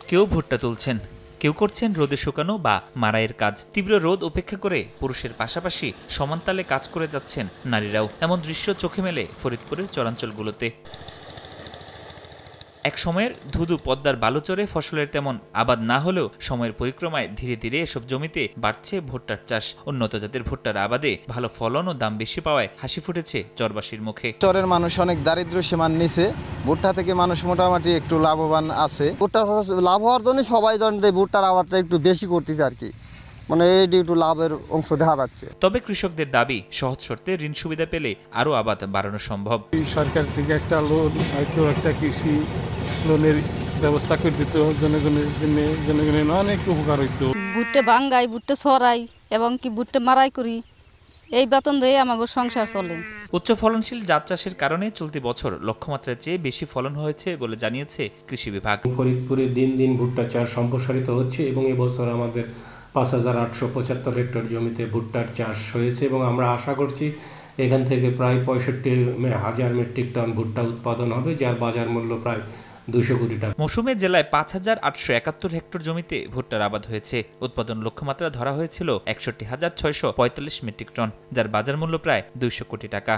কেউ ভুট্টা তুলছেন, কেউ করছেন রোদে শুকানো বা মাড়াইয়ের কাজ। তীব্র রোদ উপেক্ষা করে পুরুষের পাশাপাশি সমানতালে কাজ করে যাচ্ছেন নারীরাও। এমন দৃশ্য চোখে মেলে ফরিদপুরের চরাঞ্চলগুলোতে। এক সময়ের ধুধু পদ্মার বালুচরে ফসলের তেমন আবাদ না হলেও সময়ের পরিক্রমায় ধীরে ধীরে এসব জমিতে বাড়ছে ভুট্টার চাষ। উন্নত জাতের ভুট্টার আবাদে ভালো ফলন ও দাম বেশি পাওয়ায় হাসি ফুটেছে চরবাসীর মুখে। চরের মানুষ অনেক দারিদ্র সীমার নিচে, ভুট্টা থেকে মানুষ মোটামুটি একটু লাভবান আছে। ভুট্টা লাভ হওয়ার জন্য সবাই জানে ভুট্টার আবাদটা একটু বেশি করতেছে আর কি, মানে এই একটু লাভের অংশ দেখা যাচ্ছে। তবে কৃষকদের দাবি, সহজ শর্তে ঋণ সুবিধা পেলে আরও আবাদ বাড়ানো সম্ভব। সরকার থেকে একটা লোন, হয়তো একটা কৃষি লোনের ব্যবস্থা করে দিত, জনগণের অনেক উপকার হইতো। ভুট্টে ভাঙ্গাই, ভুট্টে ছড়াই এবং কি ভুট্টে মারাই করি, এই বেতন দিয়ে আমাদের সংসার চলে। উচ্চ ফলনশীল জাত চাষের কারণে চলতি বছর লক্ষ্যমাত্রার চেয়ে বেশি ফলন হয়েছে বলে জানিয়েছে কৃষি বিভাগ। ফরিদপুরে দিন দিন ভুট্টা চাষ সম্প্রসারিত হচ্ছে এবং এবছর আমাদের 5,875 হেক্টর জমিতে ভুট্টার চাষ হয়েছে এবং আমরা আশা করছি এখান থেকে প্রায় 65,000 মেট্রিক টন ভুট্টা উৎপাদন হবে, যার বাজার মূল্য প্রায় 200 কোটি টাকা। মৌসুমে জেলায় 5,871 হেক্টর জমিতে ভুট্টার আবাদ হয়েছে। উৎপাদন লক্ষ্যমাত্রা ধরা হয়েছিল 61,645 মেট্রিক টন, যার বাজার মূল্য প্রায় 200 কোটি টাকা।